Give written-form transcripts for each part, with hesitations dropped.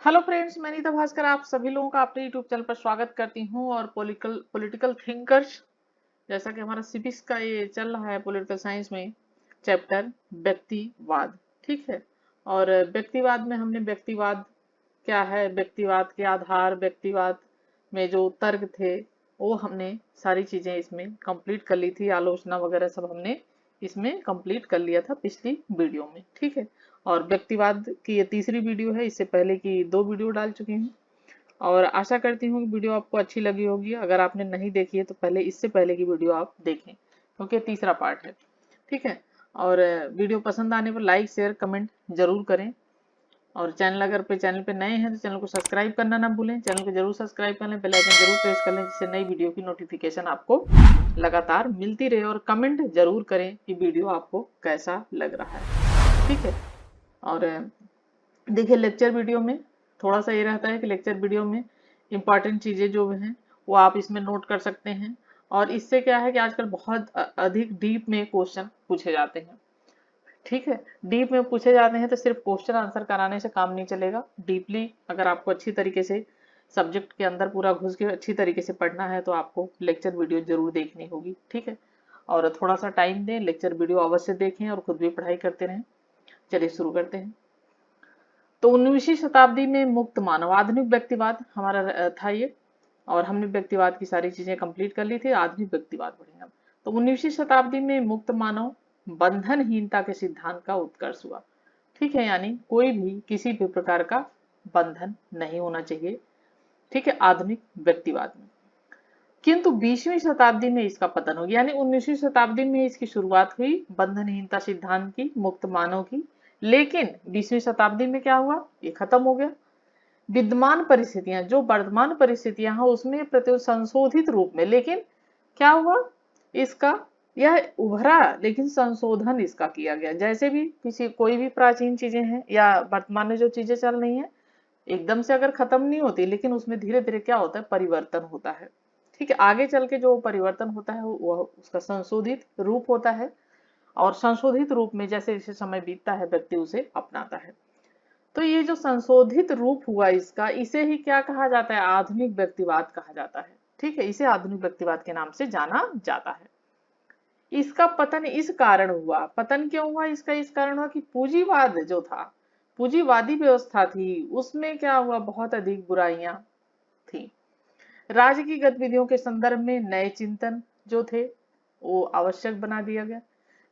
Hello friends, मैं नीता भास्कर आप सभी लोगों का अपने यूट्यूब चैनल पर स्वागत करती हूँ। और पॉलिटिकल थिंकर्स, जैसा कि हमारा सिविक्स का ये चल रहा है पॉलिटिकल साइंस में चैप्टर व्यक्तिवाद, ठीक है। और व्यक्तिवाद में हमने व्यक्तिवाद क्या है, व्यक्तिवाद के आधार, व्यक्तिवाद में जो तर्क थे वो हमने सारी चीजें इसमें कंप्लीट कर ली थी। आलोचना वगैरह सब हमने इसमें कंप्लीट कर लिया था पिछली वीडियो में, ठीक है। और व्यक्तिवाद की ये तीसरी वीडियो है, इससे पहले की 2 वीडियो डाल चुकी हूँ। और आशा करती हूँ कि वीडियो आपको अच्छी लगी होगी। अगर आपने नहीं देखी है तो पहले इससे पहले की वीडियो आप देखें, क्योंकि तीसरा पार्ट है, ठीक है। और वीडियो पसंद आने पर लाइक शेयर कमेंट जरूर करें। और अगर चैनल पे नए हैं तो चैनल को सब्सक्राइब करना ना भूलें। चैनल को जरूर सब्सक्राइब कर लें, बेल आइकन जरूर प्रेस कर लें, जिससे नई वीडियो की नोटिफिकेशन आपको लगातार मिलती रहे। और कमेंट जरूर करें कि वीडियो आपको कैसा लग रहा है, ठीक है। और देखिए, लेक्चर वीडियो में थोड़ा सा ये रहता है कि लेक्चर वीडियो में इंपॉर्टेंट चीजें जो हैं वो आप इसमें नोट कर सकते हैं। और इससे क्या है कि आजकल बहुत अधिक डीप में क्वेश्चन पूछे जाते हैं, ठीक है। डीप में पूछे जाते हैं तो सिर्फ क्वेश्चन आंसर कराने से काम नहीं चलेगा। डीपली अगर आपको अच्छी तरीके से सब्जेक्ट के अंदर पूरा घुस के अच्छी तरीके से पढ़ना है तो आपको लेक्चर वीडियो जरूर देखनी होगी, ठीक है। और थोड़ा सा टाइम दें, लेक्चर वीडियो अवश्य देखें और खुद भी पढ़ाई करते रहें। चलिए शुरू करते हैं। तो 19वीं शताब्दी में मुक्त मानव, आधुनिक व्यक्तिवाद हमारा था ये। और हमने व्यक्तिवाद की सारी चीजें कंप्लीट कर ली थी। आधुनिक व्यक्तिवाद पढ़ेंगे अब। तो 19वीं शताब्दी में मुक्त मानव बंधनहीनता के सिद्धांत का उत्कर्ष हुआ, ठीक है। यानी कोई भी किसी भी प्रकार का बंधन नहीं होना चाहिए, ठीक है, आधुनिक व्यक्तिवाद में। किंतु 20वीं शताब्दी में इसका पतन हो गया, यानी 19वीं शताब्दी में इसकी शुरुआत हुई बंधनहीनता सिद्धांत की, मुक्त मानव की। लेकिन 20वीं शताब्दी में क्या हुआ, ये खत्म हो गया। विद्यमान परिस्थितियां, जो वर्तमान परिस्थितियां हैं उसमें प्रति संशोधित रूप में, लेकिन क्या हुआ इसका, यह उभरा लेकिन संशोधन इसका किया गया। जैसे भी किसी कोई भी प्राचीन चीजें हैं या वर्तमान में जो चीजें चल रही हैं, एकदम से अगर खत्म नहीं होती, लेकिन उसमें धीरे धीरे क्या होता है, परिवर्तन होता है, ठीक है। आगे चल के जो परिवर्तन होता है वह उसका संशोधित रूप होता है। और संशोधित रूप में जैसे जैसे समय बीतता है व्यक्ति उसे अपनाता है। तो ये जो संशोधित रूप हुआ इसका, इसे ही क्या कहा जाता है, आधुनिक व्यक्तिवाद कहा जाता है, ठीक है। इसे आधुनिक व्यक्तिवाद के नाम से जाना जाता है। इसका पतन इस कारण हुआ, पतन क्यों हुआ इसका, इस कारण हुआ कि पूंजीवाद जो था, पूंजीवादी व्यवस्था थी, उसमें क्या हुआ, बहुत अधिक बुराइयां थी। राज्य की गतिविधियों के संदर्भ में नए चिंतन जो थे वो आवश्यक बना दिया गया।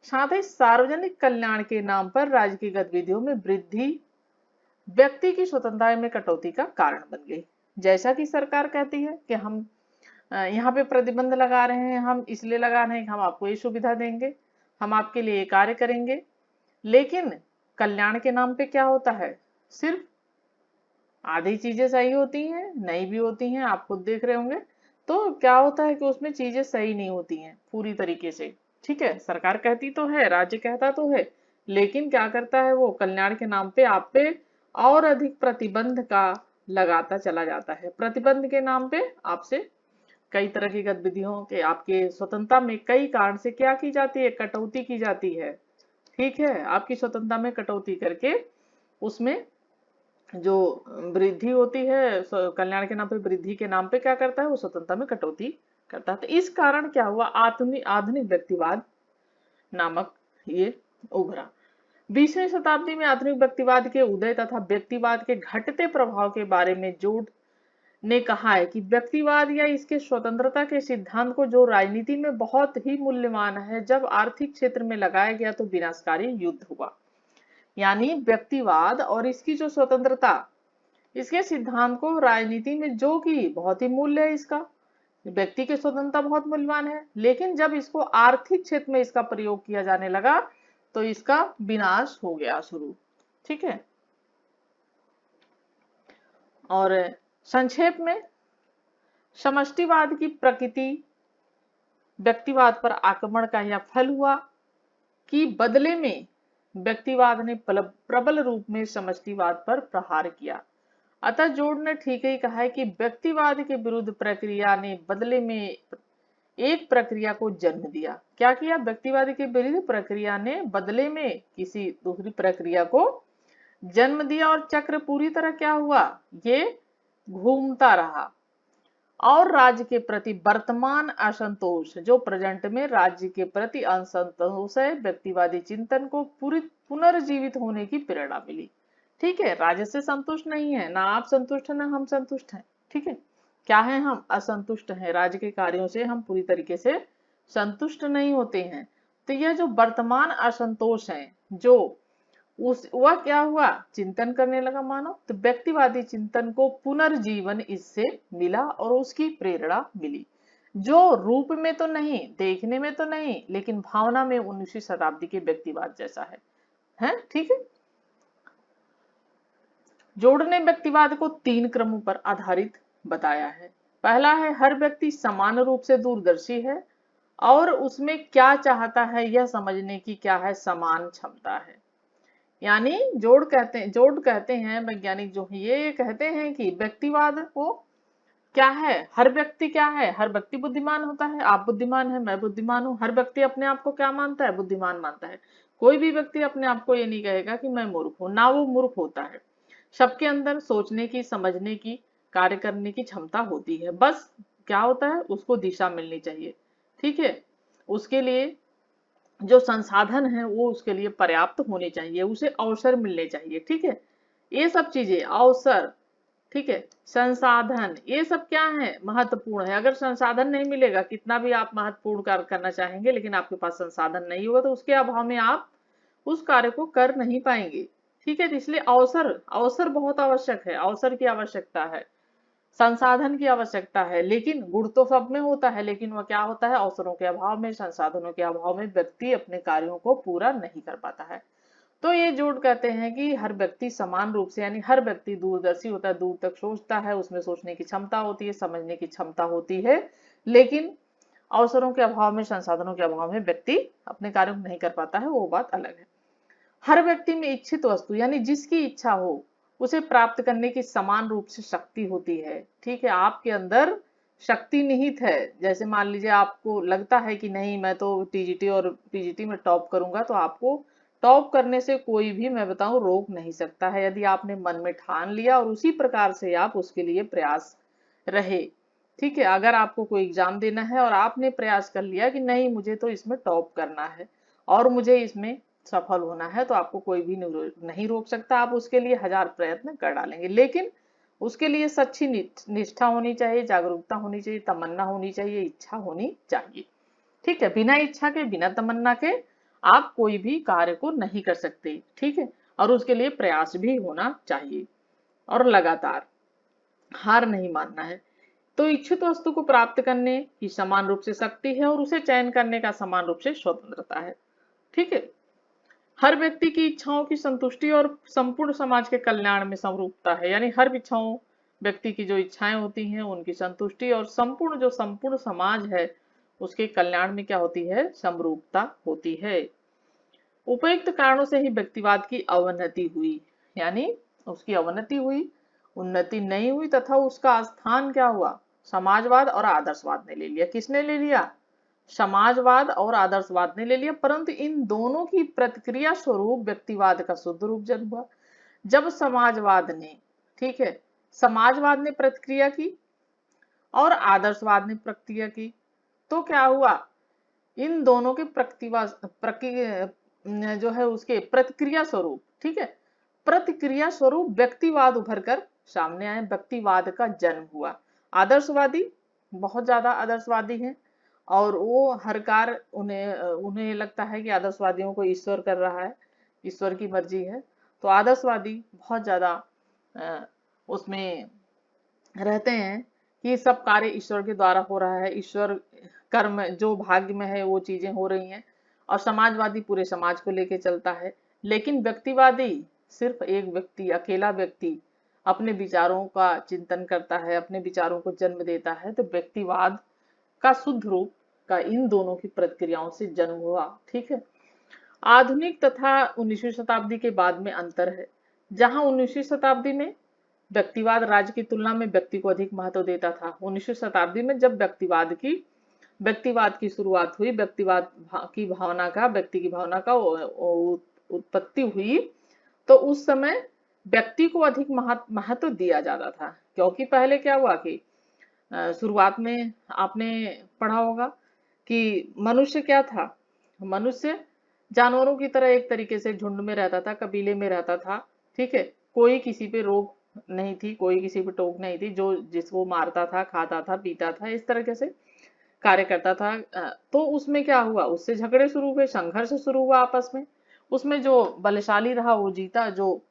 साथ ही सार्वजनिक कल्याण के नाम पर राज्य की गतिविधियों में वृद्धि व्यक्ति की स्वतंत्रता में कटौती का कारण बन गई। जैसा कि सरकार कहती है कि हम यहाँ पे प्रतिबंध लगा रहे हैं, हम इसलिए लगा रहे हैं कि हम आपको ये सुविधा देंगे, हम आपके लिए ये कार्य करेंगे। लेकिन कल्याण के नाम पे क्या होता है, सिर्फ आधी चीजें सही होती हैं, नहीं भी होती हैं, आप खुद देख रहे होंगे। तो क्या होता है कि उसमें चीजें सही नहीं होती हैं पूरी तरीके से, ठीक है। सरकार कहती तो है, राज्य कहता तो है, लेकिन क्या करता है वो, कल्याण के नाम पे आप पे और अधिक प्रतिबंध का लगाता चला जाता है। प्रतिबंध के नाम पे आपसे कई तरह की गतिविधियों के, आपके स्वतंत्रता में कई कारण से क्या की जाती है, कटौती की जाती है, ठीक है। आपकी स्वतंत्रता में कटौती करके उसमें जो वृद्धि होती है, कल्याण के नाम पे वृद्धि के नाम पे क्या करता है वो, स्वतंत्रता में कटौती करता है। तो इस कारण क्या हुआ, आधुनिक आधुनिक व्यक्तिवाद नामक ये उभरा। 20वीं शताब्दी में आधुनिक व्यक्तिवाद के उदय तथा व्यक्तिवाद के घटते प्रभाव के बारे में जोड ने कहा है कि व्यक्तिवाद या इसके स्वतंत्रता के सिद्धांत को, जो राजनीति में बहुत ही मूल्यवान है, जब आर्थिक क्षेत्र में लगाया गया तो विनाशकारी युद्ध हुआ। यानी व्यक्तिवाद और इसकी जो स्वतंत्रता, इसके सिद्धांत को राजनीति में जो कि बहुत ही मूल्य है इसका, व्यक्ति की स्वतंत्रता बहुत मूल्यवान है, लेकिन जब इसको आर्थिक क्षेत्र में इसका प्रयोग किया जाने लगा तो इसका विनाश हो गया शुरू, ठीक है। और संक्षेप में, समष्टिवाद की प्रकृति व्यक्तिवाद पर आक्रमण का यह फल हुआ कि बदले में व्यक्तिवाद ने प्रबल रूप में समष्टिवाद पर प्रहार किया। अतः जोड़ ने ठीक ही कहा है कि व्यक्तिवाद के विरुद्ध प्रक्रिया ने बदले में एक प्रक्रिया को जन्म दिया। क्या किया, व्यक्तिवाद के विरुद्ध प्रक्रिया ने बदले में किसी दूसरी प्रक्रिया को जन्म दिया और चक्र पूरी तरह क्या हुआ, ये घूमता रहा। और राज्य के प्रति वर्तमान असंतोष, जो प्रेजेंट में राज्य के प्रति असंतोष है, व्यक्तिवादी चिंतन को पूरी पुनर्जीवित होने की प्रेरणा मिली। ठीक है, राज्य से संतुष्ट नहीं है, ना आप संतुष्ट हैं ना हम संतुष्ट हैं। ठीक है, क्या है, हम असंतुष्ट हैं, राज्य के कार्यों से हम पूरी तरीके से संतुष्ट नहीं होते हैं। तो यह जो वर्तमान असंतोष है, जो उस वह क्या हुआ, चिंतन करने लगा मानव। तो व्यक्तिवादी चिंतन को पुनर्जीवन इससे मिला और उसकी प्रेरणा मिली, जो रूप में तो नहीं, देखने में तो नहीं, लेकिन भावना में 19वीं शताब्दी के व्यक्तिवाद जैसा है। ठीक है, जोड़ ने व्यक्तिवाद को 3 क्रमों पर आधारित बताया है। पहला है, हर व्यक्ति समान रूप से दूरदर्शी है और उसमें क्या चाहता है यह समझने की क्या है, समान क्षमता है। यानी जोड़ कहते हैं वैज्ञानिक जो ये कहते हैं कि व्यक्तिवाद को क्या है, हर व्यक्ति क्या है, हर व्यक्ति बुद्धिमान होता है, आप बुद्धिमान है, मैं बुद्धिमान हूँ। हर व्यक्ति अपने आप को क्या मानता है, बुद्धिमान मानता है। कोई भी व्यक्ति अपने आप को ये नहीं कहेगा कि मैं मूर्ख हूँ, ना वो मूर्ख होता है। सबके अंदर सोचने की, समझने की, कार्य करने की क्षमता होती है। बस क्या होता है, उसको दिशा मिलनी चाहिए। ठीक है, उसके लिए जो संसाधन है वो उसके लिए पर्याप्त होने चाहिए, उसे अवसर मिलने चाहिए। ठीक है, ये सब चीजें, अवसर, ठीक है, संसाधन, ये सब क्या है, महत्वपूर्ण है। अगर संसाधन नहीं मिलेगा, कितना भी आप महत्वपूर्ण कार्य करना चाहेंगे, लेकिन आपके पास संसाधन नहीं होगा तो उसके अभाव में आप उस कार्य को कर नहीं पाएंगे। ठीक है, तो इसलिए अवसर अवसर बहुत आवश्यक है, अवसर की आवश्यकता है, संसाधन की आवश्यकता है। लेकिन गुण तो सब में होता है, लेकिन वह क्या होता है, अवसरों के अभाव में, संसाधनों के अभाव में व्यक्ति अपने कार्यों को पूरा नहीं कर पाता है। तो ये जोड़ कहते हैं कि हर व्यक्ति समान रूप से, यानी हर व्यक्ति दूरदर्शी होता है, दूर तक सोचता है, उसमें सोचने की क्षमता होती है, समझने की क्षमता होती है, लेकिन अवसरों के अभाव में, संसाधनों के अभाव में व्यक्ति अपने कार्यों को नहीं कर पाता है, वो बात अलग है। हर व्यक्ति में इच्छित वस्तु, यानी जिसकी इच्छा हो उसे प्राप्त करने की समान रूप से शक्ति होती है। ठीक है, आपके अंदर शक्ति निहित है। जैसे मान लीजिए आपको लगता है कि नहीं, मैं तो टीजीटी और पीजीटी में टॉप करूंगा, तो आपको टॉप करने से कोई भी, मैं बताऊं, रोक नहीं सकता है, यदि आपने मन में ठान लिया और उसी प्रकार से आप उसके लिए प्रयास रहे। ठीक है, अगर आपको कोई एग्जाम देना है और आपने प्रयास कर लिया कि नहीं, मुझे तो इसमें टॉप करना है और मुझे इसमें सफल होना है, तो आपको कोई भी नहीं रोक सकता, आप उसके लिए 1000 प्रयत्न कर डालेंगे। लेकिन उसके लिए सच्ची निष्ठा होनी चाहिए, जागरूकता होनी चाहिए, तमन्ना होनी चाहिए, इच्छा होनी चाहिए। ठीक है, बिना इच्छा के, बिना तमन्ना के आप कोई भी कार्य को नहीं कर सकते। ठीक है, और उसके लिए प्रयास भी होना चाहिए और लगातार हार नहीं मानना है। तो इच्छित वस्तु को प्राप्त करने की समान रूप से शक्ति है और उसे चयन करने का समान रूप से स्वतंत्रता है। ठीक है, हर व्यक्ति की इच्छाओं की संतुष्टि और संपूर्ण समाज के कल्याण में समरूपता है। यानी हर इच्छाओं, व्यक्ति की जो इच्छाएं होती हैं उनकी संतुष्टि और संपूर्ण समाज है उसके कल्याण में क्या होती है, समरूपता होती है। उपयुक्त कारणों से ही व्यक्तिवाद की अवनति हुई, यानी उसकी अवनति हुई, उन्नति नहीं हुई, तथा उसका स्थान क्या हुआ, समाजवाद और आदर्शवाद ने ले लिया। किसने ले लिया, समाजवाद और आदर्शवाद ने ले लिया। परंतु इन दोनों की प्रतिक्रिया स्वरूप व्यक्तिवाद का शुद्ध रूप जन्म हुआ। जब समाजवाद ने, ठीक है, समाजवाद ने प्रतिक्रिया की और आदर्शवाद ने प्रतिक्रिया की, तो क्या हुआ, इन दोनों के जो है उसके प्रतिक्रिया स्वरूप, ठीक है, प्रतिक्रिया स्वरूप व्यक्तिवाद उभर कर सामने आए, व्यक्तिवाद का जन्म हुआ। आदर्शवादी बहुत ज्यादा आदर्शवादी हैं और वो हर कार्य, उन्हें उन्हें लगता है कि आदर्शवादियों को ईश्वर कर रहा है, ईश्वर की मर्जी है। तो आदर्शवादी बहुत ज्यादा उसमें रहते हैं कि सब कार्य ईश्वर के द्वारा हो रहा है, ईश्वर कर्म जो भाग्य में है वो चीजें हो रही हैं। और समाजवादी पूरे समाज को लेके चलता है। लेकिन व्यक्तिवादी सिर्फ एक व्यक्ति, अकेला व्यक्ति अपने विचारों का चिंतन करता है, अपने विचारों को जन्म देता है। तो व्यक्तिवाद का शुद्ध रूप का इन दोनों की प्रतिक्रियाओं से जन्म हुआ। ठीक है, आधुनिक तथा 19वीं शताब्दी के बाद में अंतर है। जहां 19वीं शताब्दी में व्यक्तिवाद राज्य की तुलना में व्यक्ति को अधिक महत्व देता था। 19वीं शताब्दी में जब व्यक्तिवाद की शुरुआत हुई, व्यक्तिवाद की भावना का, व्यक्ति की भावना का उत्पत्ति हुई, तो उस समय व्यक्ति को अधिक महत्व दिया जाता था। क्योंकि पहले क्या हुआ कि शुरुआत में आपने पढ़ा होगा कि मनुष्य क्या था, मनुष्य जानवरों की तरह एक तरीके से झुंड में रहता था, कबीले में रहता था। ठीक है, कोई किसी पे रोक नहीं थी, कोई किसी पे टोक नहीं थी, जो जिसको मारता था, खाता था, पीता था, इस तरीके से कार्य करता था। तो उसमें क्या हुआ, उससे झगड़े शुरू हुए, संघर्ष शुरू हुआ आपस में। उसमें जो बलशाली रहा वो जीता, जो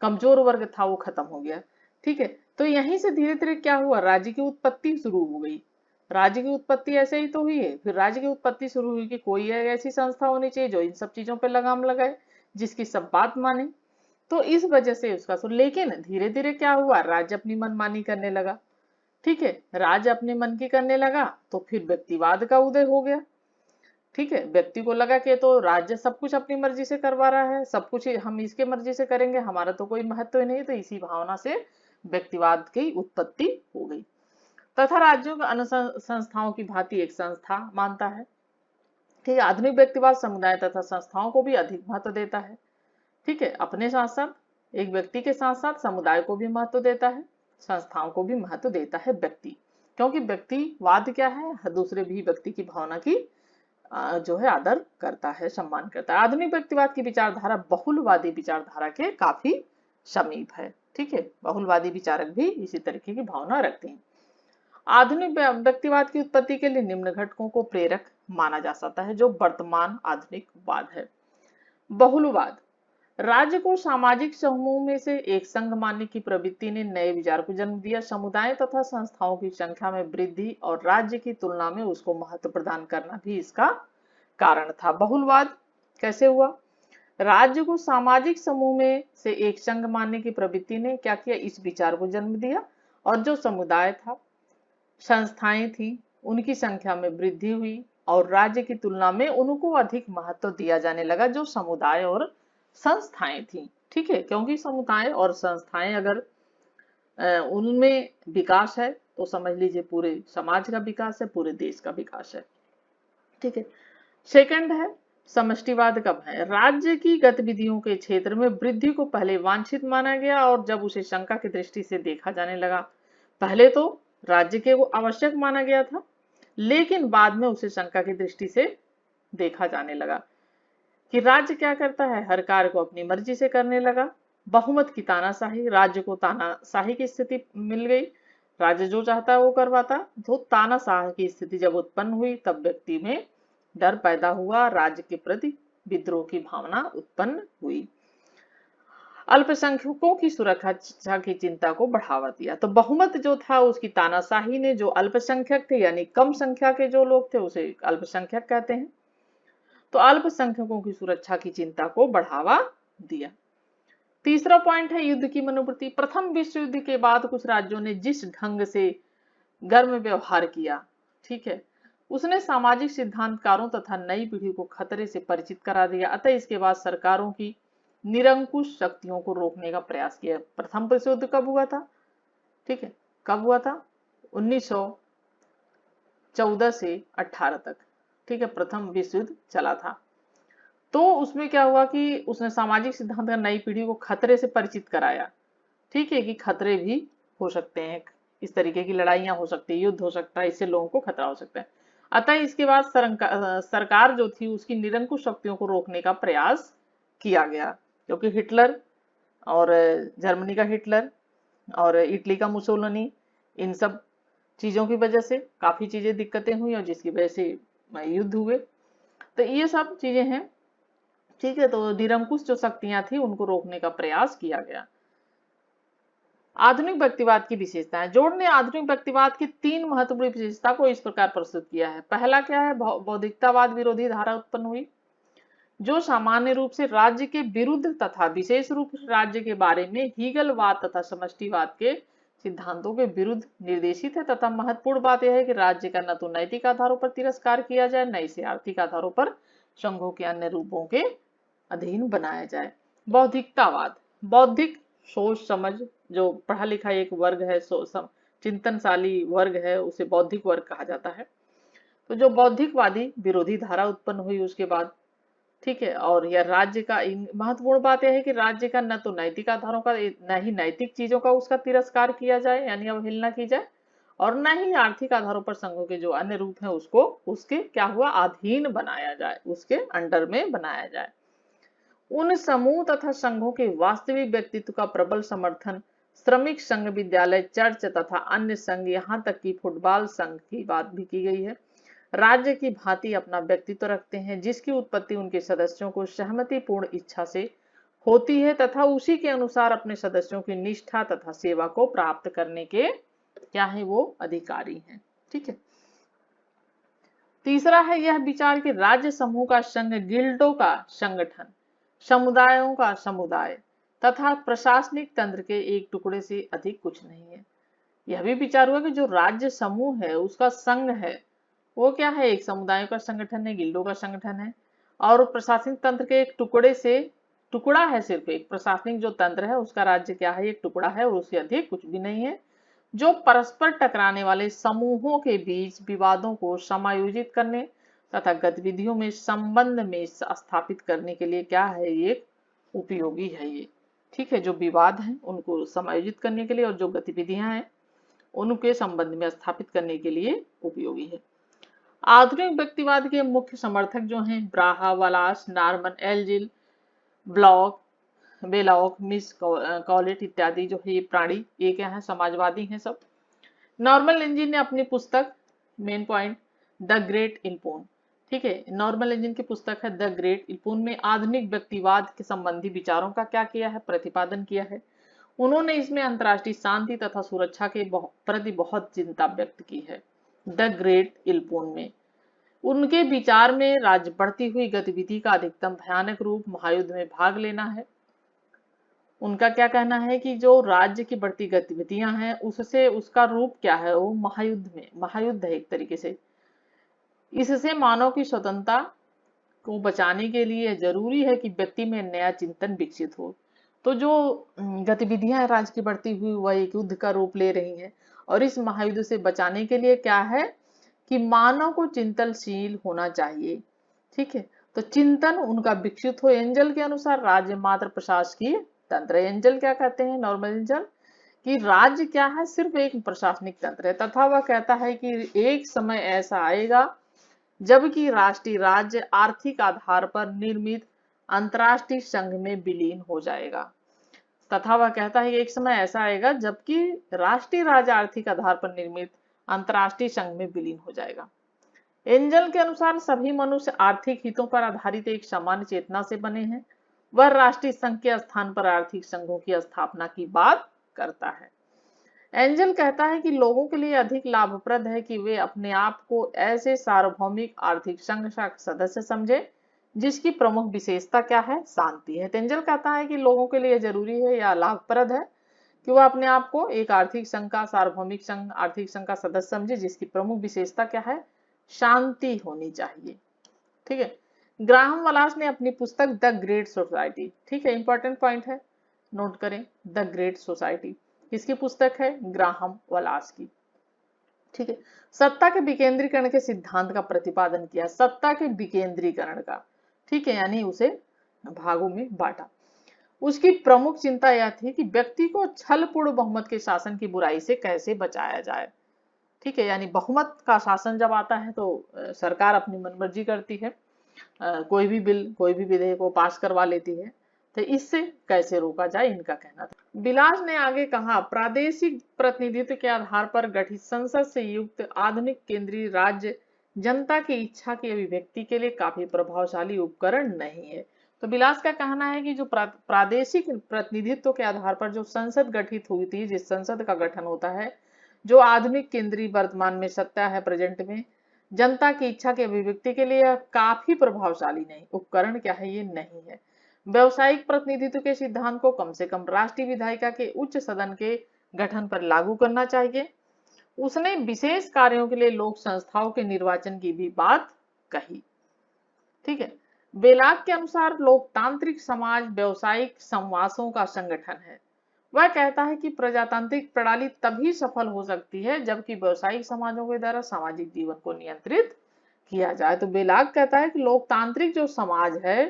कमजोर वर्ग था वो खत्म हो गया। ठीक है, तो यहीं से धीरे धीरे क्या हुआ, राज्य की उत्पत्ति शुरू हो गई। राज्य की उत्पत्ति ऐसे ही तो हुई है, फिर राज्य की उत्पत्ति शुरू हुई कि कोई एक ऐसी संस्था होनी चाहिए जो इन सब चीजों पे लगाम लगाए, जिसकी सब बात माने। तो इस वजह से उसका शुरू, लेकिन धीरे धीरे क्या हुआ, राज्य अपनी मनमानी करने लगा। ठीक है, राज्य अपने मन की करने लगा, तो फिर व्यक्तिवाद का उदय हो गया। ठीक है, व्यक्ति को लगा कि तो राज्य सब कुछ अपनी मर्जी से करवा रहा है, सब कुछ हम इसके मर्जी से करेंगे, हमारा तो कोई महत्व ही नहीं। तो इसी भावना से व्यक्तिवाद की उत्पत्ति हो गई, तथा राज्यों के अन्य संस्थाओं की भांति एक संस्था मानता है। ठीक है, आधुनिक व्यक्तिवाद समुदाय तथा संस्थाओं को भी अधिक महत्व देता है। ठीक है, अपने साथ साथ एक व्यक्ति के साथ साथ समुदाय को भी महत्व देता है, संस्थाओं को भी महत्व देता है व्यक्ति। क्योंकि व्यक्तिवाद क्या है, दूसरे भी व्यक्ति की भावना की जो है आदर करता है, सम्मान करता है। आधुनिक व्यक्तिवाद की विचारधारा बहुलवादी विचारधारा के काफी समीप है। ठीक है, बहुलवादी विचारक भी इसी तरीके की भावना रखते हैं। आधुनिक व्यक्तिवाद की उत्पत्ति के लिए निम्न घटकों को प्रेरक माना जा सकता है, जो वर्तमान आधुनिकवाद है। बहुलवाद, राज्य को सामाजिक समूह में से एक संघ मानने की प्रवृत्ति ने नए विचार को जन्म दिया। समुदाय तथा संस्थाओं की संख्या में वृद्धि और राज्य की तुलना में उसको महत्व प्रदान करना भी इसका कारण था। बहुलवाद कैसे हुआ, राज्य को सामाजिक समूह में से एक संघ मानने की प्रवृत्ति ने क्या किया, इस विचार को जन्म दिया, और जो समुदाय था, संस्थाएं थी, उनकी संख्या में वृद्धि हुई और राज्य की तुलना में उनको अधिक महत्व दिया जाने लगा, जो समुदाय और संस्थाएं थी। ठीक है, क्योंकि समुदाय और संस्थाएं अगर उनमें विकास है तो समझ लीजिए पूरे समाज का विकास है, पूरे देश का विकास है। ठीक है, सेकंड है समष्टिवाद। कब है, राज्य की गतिविधियों के क्षेत्र में वृद्धि को पहले वांछित माना गया और जब उसे शंका की दृष्टि से देखा जाने लगा। पहले तो राज्य के वो आवश्यक माना गया था, लेकिन बाद में उसे शंका की दृष्टि से देखा जाने लगा कि राज्य क्या करता है, हर कार्य को अपनी मर्जी से करने लगा। बहुमत की तानाशाही, राज्य को तानाशाही की स्थिति मिल गई, राज्य जो चाहता है वो करवाता। तो तानाशाह की स्थिति जब उत्पन्न हुई तब व्यक्ति में डर पैदा हुआ, राज्य के प्रति विद्रोह की भावना उत्पन्न हुई। अल्पसंख्यकों की सुरक्षा की चिंता को बढ़ावा दिया। तो बहुमत जो था उसकी तानाशाही ने, जो अल्पसंख्यक थे यानी कम संख्या के जो लोग थे उसे अल्पसंख्यक कहते हैं, तो अल्पसंख्यकों की सुरक्षा की चिंता को बढ़ावा दिया। तीसरा पॉइंट है युद्ध की मनोवृत्ति। प्रथम विश्व युद्ध के बाद कुछ राज्यों ने जिस ढंग से गर्म व्यवहार किया, ठीक है, उसने सामाजिक सिद्धांतकारों तथा नई पीढ़ी को खतरे से परिचित करा दिया। अतः इसके बाद सरकारों की निरंकुश शक्तियों को रोकने का प्रयास किया। प्रथम विश्व युद्ध कब हुआ था, ठीक है, कब हुआ था, 1914 से 18 तक। ठीक है, प्रथम विश्व युद्ध चला था। तो उसमें क्या हुआ कि उसने सामाजिक सिद्धांत का नई पीढ़ी को खतरे से परिचित कराया। ठीक है, कि खतरे भी हो सकते हैं, इस तरीके की लड़ाइयां हो सकती है, युद्ध हो सकता है, इससे लोगों को खतरा हो सकता है। अतः इसके बाद सरकार जो थी उसकी निरंकुश शक्तियों को रोकने का प्रयास किया गया, क्योंकि हिटलर और जर्मनी का हिटलर और इटली का मुसोलिनी, इन सब चीजों की वजह से काफी चीजें दिक्कतें हुई और जिसकी वजह से युद्ध हुए। तो ये सब चीजें हैं। ठीक है, तो निरंकुश जो शक्तियां थी उनको रोकने का प्रयास किया गया। आधुनिक व्यक्तिवाद की विशेषताएं। जोड़ ने आधुनिक व्यक्तिवाद की 3 महत्वपूर्ण विशेषता को इस प्रकार प्रस्तुत किया है। पहला क्या है, बौद्धिकतावाद विरोधी धारा उत्पन्न हुई, जो सामान्य रूप से राज्य के विरुद्ध तथा विशेष रूप से राज्य के बारे में हीगलवाद तथा समष्टिवाद के सिद्धांतों के विरुद्ध निर्देशित है। तथा महत्वपूर्ण बात यह है कि राज्य का न तो नैतिक आधारों पर तिरस्कार किया जाए, न इसे आर्थिक आधारों पर संघों के अन्य रूपों के अधीन बनाया जाए। बौद्धिकतावाद, बौद्धिक सोच समझ, जो पढ़ा लिखा एक वर्ग है, चिंतनशाली वर्ग है, उसे बौद्धिक वर्ग कहा जाता है। तो जो बौद्धिकवादी विरोधी धारा उत्पन्न हुई उसके बाद, ठीक है। और यह राज्य का महत्वपूर्ण बात यह है कि राज्य का न तो नैतिक आधारों का न ही नैतिक चीजों का उसका तिरस्कार किया जाए यानी अवहेलना की जाए, और न ही आर्थिक आधारों पर संघों के जो अन्य रूप है उसको उसके क्या हुआ अधीन बनाया जाए, उसके अंडर में बनाया जाए। उन समूह तथा संघों के वास्तविक व्यक्तित्व का प्रबल समर्थन श्रमिक संघ, विद्यालय, चर्च तथा अन्य संघ, यहाँ तक कि फुटबॉल संघ की बात भी की गई है, राज्य की भांति अपना व्यक्तित्व रखते हैं जिसकी उत्पत्ति उनके सदस्यों को सहमतिपूर्ण इच्छा से होती है तथा उसी के अनुसार अपने सदस्यों की निष्ठा तथा सेवा को प्राप्त करने के क्या है वो अधिकारी हैं। ठीक है। तीसरा है यह विचार कि राज्य समूह का संघ, गिल्डों का संगठन, समुदायों का समुदाय तथा प्रशासनिक तंत्र के एक टुकड़े से अधिक कुछ नहीं है। यह भी विचार हुआ कि जो राज्य समूह है उसका संघ है वो क्या है, एक समुदायों का संगठन है, गिल्डों का संगठन है, और प्रशासनिक तंत्र के एक टुकड़े से टुकड़ा है, सिर्फ एक प्रशासनिक जो तंत्र है उसका राज्य क्या है, एक टुकड़ा है और उससे अधिक कुछ भी नहीं है, जो परस्पर टकराने वाले समूहों के बीच विवादों को समायोजित करने तथा गतिविधियों में संबंध में स्थापित करने के लिए क्या है, ये उपयोगी है ये। ठीक है, जो विवाद है उनको समायोजित करने के लिए और जो गतिविधियां हैं उनके संबंध में स्थापित करने के लिए उपयोगी है। आधुनिक व्यक्तिवाद के मुख्य समर्थक जो हैं ब्राहा, वालास, Norman, एल्जिल, block, Bellak, miss collet इत्यादि जो है ये प्राणी ये क्या है, समाजवादी हैं सब। नॉर्मल एंजिन ने अपनी पुस्तक मेन पॉइंट द ग्रेट इल्पोन, ठीक है, नॉर्मल एंजिन की पुस्तक है द ग्रेट इल्पोन में आधुनिक व्यक्तिवाद के संबंधी विचारों का क्या किया है, प्रतिपादन किया है। उन्होंने इसमें अंतर्राष्ट्रीय शांति तथा सुरक्षा के प्रति बहुत चिंता व्यक्त की है। द ग्रेट इल्पोन में उनके विचार में राज्य बढ़ती हुई गतिविधि का अधिकतम भयानक रूप महायुद्ध में भाग लेना है। उनका क्या कहना है कि जो राज्य की बढ़ती गतिविधियां हैं उससे उसका रूप क्या है, वो महायुद्ध में, महायुद्ध है एक तरीके से। इससे मानव की स्वतंत्रता को बचाने के लिए जरूरी है कि व्यक्ति में नया चिंतन विकसित हो। तो जो गतिविधियां राज्य की बढ़ती हुई वह एक युद्ध का रूप ले रही हैं और इस महायुद्ध से बचाने के लिए क्या है कि मानव को चिंतनशील होना चाहिए। ठीक है, तो चिंतन उनका विकसित हो। एंजल के अनुसार राज्य मात्र प्रशासकीय तंत्र है। एंजल क्या कहते हैं, नॉर्मल एंजल, कि राज्य क्या है, सिर्फ एक प्रशासनिक तंत्र है तथा वह कहता है कि एक समय ऐसा आएगा जबकि राष्ट्रीय राज्य आर्थिक आधार पर निर्मित अंतरराष्ट्रीय संघ में विलीन हो जाएगा। तथा वह कहता है कि एक समय ऐसा आएगा जबकि राष्ट्रीय राज्य आर्थिक आधार पर निर्मित अंतरराष्ट्रीय संघ में विलीन हो जाएगा। एंजल के अनुसार सभी मनुष्य आर्थिक हितों पर आधारित एक सामान्य चेतना से बने हैं। वह राष्ट्रीय संघ के स्थान पर आर्थिक संघों की स्थापना की बात करता है। एंजल कहता है कि लोगों के लिए अधिक लाभप्रद है कि वे अपने आप को ऐसे सार्वभौमिक आर्थिक संघ का सदस्य समझे जिसकी प्रमुख विशेषता क्या है, शांति है। एंजल कहता है कि लोगों के लिए जरूरी है या लाभप्रद है कि वह अपने आप को एक आर्थिक संघ का, सार्वभौमिक संघ, आर्थिक संघ का सदस्य समझे जिसकी प्रमुख विशेषता क्या है, शांति होनी चाहिए। ठीक है, ग्राहम वलास ने अपनी पुस्तक द ग्रेट सोसाइटी, ठीक है, इंपॉर्टेंट पॉइंट है, नोट करें, द ग्रेट सोसाइटी किसकी पुस्तक है, ग्राहम वलास की। ठीक है, सत्ता के विकेंद्रीकरण के सिद्धांत का प्रतिपादन किया, सत्ता के विकेंद्रीकरण का, ठीक है, यानी उसे भागों में बांटा। उसकी प्रमुख चिंता यह थी कि व्यक्ति को छलपूर्ण बहुमत के शासन की बुराई से कैसे बचाया जाए। ठीक है, यानी बहुमत का शासन जब आता है तो सरकार अपनी मनमर्जी करती है, कोई भी बिल, कोई भी विधेयक को पास करवा लेती है, तो इससे कैसे रोका जाए, इनका कहना था। बिलास ने आगे कहा, प्रादेशिक प्रतिनिधित्व के आधार पर गठित संसद से युक्त आधुनिक केंद्रीय राज्य जनता की इच्छा की अभिव्यक्ति के लिए काफी प्रभावशाली उपकरण नहीं है। तो बिलास का कहना है कि जो प्रादेशिक प्रतिनिधित्व के आधार पर जो संसद गठित हुई थी, जिस संसद का गठन होता है, जो आधुनिक केंद्रीय वर्तमान में सत्ता है, प्रेजेंट में, जनता की इच्छा की अभिव्यक्ति के लिए काफी प्रभावशाली नहीं, उपकरण क्या है, ये नहीं है। व्यवसायिक प्रतिनिधित्व के सिद्धांत को कम से कम राष्ट्रीय विधायिका के उच्च सदन के गठन पर लागू करना चाहिए। उसने विशेष कार्यों के लिए लोक संस्थाओं के निर्वाचन की भी बात कही। ठीक है, बेलाक के अनुसार लोकतांत्रिक समाज व्यवसायिक संवासों का संगठन है। वह कहता है कि प्रजातांत्रिक प्रणाली तभी सफल हो सकती है जबकि व्यवसायिक समाजों के द्वारा सामाजिक जीवन को नियंत्रित किया जाए। तो बेलाक कहता है कि लोकतांत्रिक जो समाज है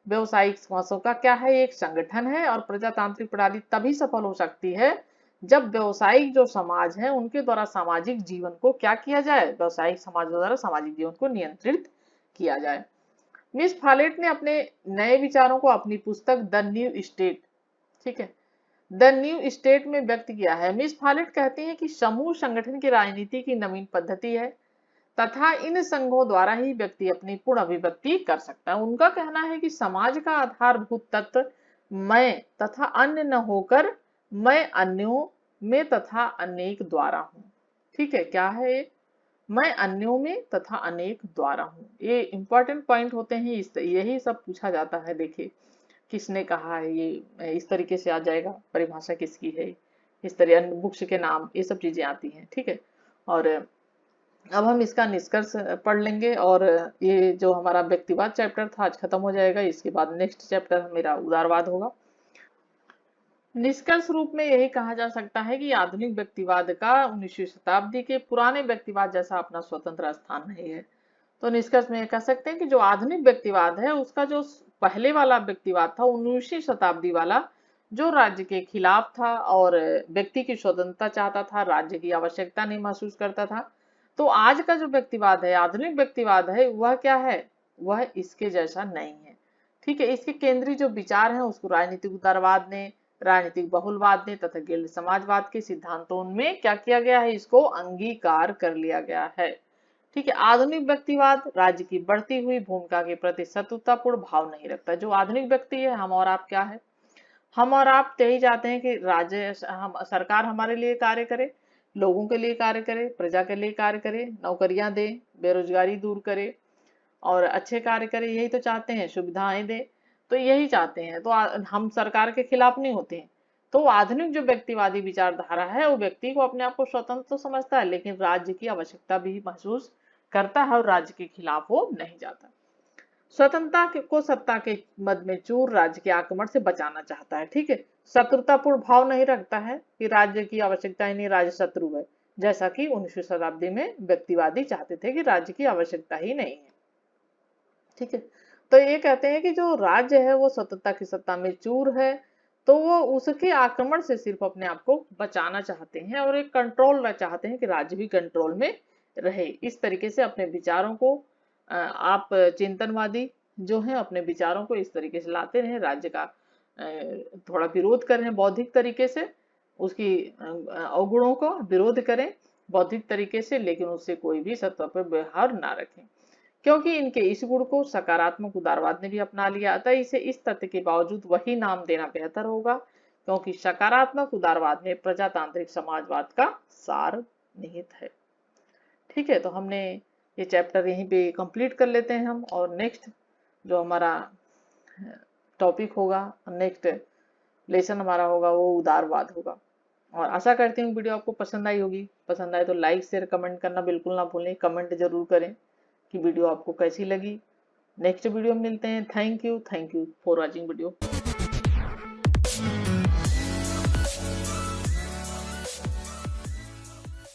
व्यवसायिक समाजों का क्या है, एक संगठन है। और प्रजातांत्रिक प्रणाली तभी सफल हो सकती है जब व्यवसायिक जो समाज है उनके द्वारा सामाजिक जीवन को क्या किया जाए, व्यवसायिक समाज द्वारा सामाजिक जीवन को नियंत्रित किया जाए। मिस फॉलेट ने अपने नए विचारों को अपनी पुस्तक द न्यू स्टेट, ठीक है, द न्यू स्टेट में व्यक्त किया है। मिस फॉलेट कहती हैं कि समूह संगठन की राजनीति की नवीन पद्धति है तथा इन संघों द्वारा ही व्यक्ति अपनी पूर्ण अभिव्यक्ति कर सकता है। उनका कहना है कि समाज का आधारभूत तत्व मैं तथा अन्य न होकर मैं अन्यों में तथा अनेक द्वारा हूँ। ठीक है, क्या है ये, मैं अन्यों में तथा अनेक द्वारा हूँ। ये इंपॉर्टेंट पॉइंट होते हैं, यही सब पूछा जाता है। देखिए किसने कहा है, ये इस तरीके से आ जाएगा, परिभाषा किसकी है, इस तरह अन्य बुक्स के नाम, ये सब चीजें आती हैं। ठीक है, और अब हम इसका निष्कर्ष पढ़ लेंगे और ये जो हमारा व्यक्तिवाद चैप्टर था आज खत्म हो जाएगा। इसके बाद नेक्स्ट चैप्टर मेरा उदारवाद होगा। निष्कर्ष रूप में यही कहा जा सकता है कि आधुनिक व्यक्तिवाद का 19वीं शताब्दी के पुराने व्यक्तिवाद जैसा अपना स्वतंत्र स्थान नहीं है। तो निष्कर्ष में कह सकते हैं कि जो आधुनिक व्यक्तिवाद है उसका जो पहले वाला व्यक्तिवाद था 19वीं शताब्दी वाला, जो राज्य के खिलाफ था और व्यक्ति की स्वतंत्रता चाहता था, राज्य की आवश्यकता नहीं महसूस करता था। तो आज का जो व्यक्तिवाद है, आधुनिक व्यक्तिवाद है, वह क्या है, वह इसके जैसा नहीं है। ठीक है, इसके केंद्रीय जो विचार हैं उसको राजनीतिक उदारवाद ने, राजनीतिक बहुलवाद ने तथा गिल्ड समाजवाद के सिद्धांतों में क्या किया गया है, इसको अंगीकार कर लिया गया है। ठीक है, आधुनिक व्यक्तिवाद राज्य की बढ़ती हुई भूमिका के प्रति शत्रुतापूर्ण भाव नहीं रखता। जो आधुनिक व्यक्ति है, हम और आप क्या है, हम और आप यही चाहते हैं कि राज्य सरकार हमारे लिए कार्य करे, लोगों के लिए कार्य करे, प्रजा के लिए कार्य करे, नौकरियां दे, बेरोजगारी दूर करे और अच्छे कार्य करे, यही तो चाहते हैं, सुविधाएं दे, तो यही चाहते हैं। तो हम सरकार के खिलाफ नहीं होते हैं। तो आधुनिक जो व्यक्तिवादी विचारधारा है वो व्यक्ति को अपने आप को स्वतंत्र तो समझता है, लेकिन राज्य की आवश्यकता भी महसूस करता है और राज्य के खिलाफ वो नहीं जाता। स्वतंत्रता को सत्ता के मद में चूर राज्य के आक्रमण से बचाना चाहता है। ठीक है, शत्रुतापूर्ण भाव नहीं रखता है कि राज्य की आवश्यकता ही नहीं, राज्य शत्रु है, जैसा कि 19वीं शताब्दी में व्यक्तिवादी चाहते थे कि राज्य की आवश्यकता ही नहीं है। ठीक है, तो ये कहते हैं कि जो राज्य है वो स्वतंत्रता की सत्ता में चूर है, तो वो उसके आक्रमण से सिर्फ अपने आप को बचाना चाहते हैं और एक कंट्रोल चाहते हैं कि राज्य भी कंट्रोल में रहे। इस तरीके से अपने विचारों को आप चिंतनवादी जो है अपने विचारों को इस तरीके से लाते रहे, राज्य का थोड़ा विरोध करें बौद्धिक तरीके से, उसकी अवगुणों का विरोध करें बौद्धिक तरीके से, लेकिन उससे कोई भी सत्ता पर व्यवहार ना रखें, क्योंकि इनके इस गुण को सकारात्मक उदारवाद ने भी अपना लिया। अतः इसे इस तथ्य के बावजूद वही नाम देना बेहतर होगा, क्योंकि सकारात्मक उदारवाद में प्रजातांत्रिक समाजवाद का सार निहित है। ठीक है, तो हमने ये चैप्टर यहीं पे कंप्लीट कर लेते हैं हम, और नेक्स्ट जो हमारा टॉपिक होगा, नेक्स्ट लेसन हमारा होगा वो उदारवाद होगा। और आशा करती हूँ वीडियो आपको पसंद आई होगी। पसंद आए तो लाइक शेयर कमेंट करना बिल्कुल ना भूलें, कमेंट जरूर करें कि वीडियो आपको कैसी लगी। नेक्स्ट वीडियो में मिलते हैं। Thank you for watching video.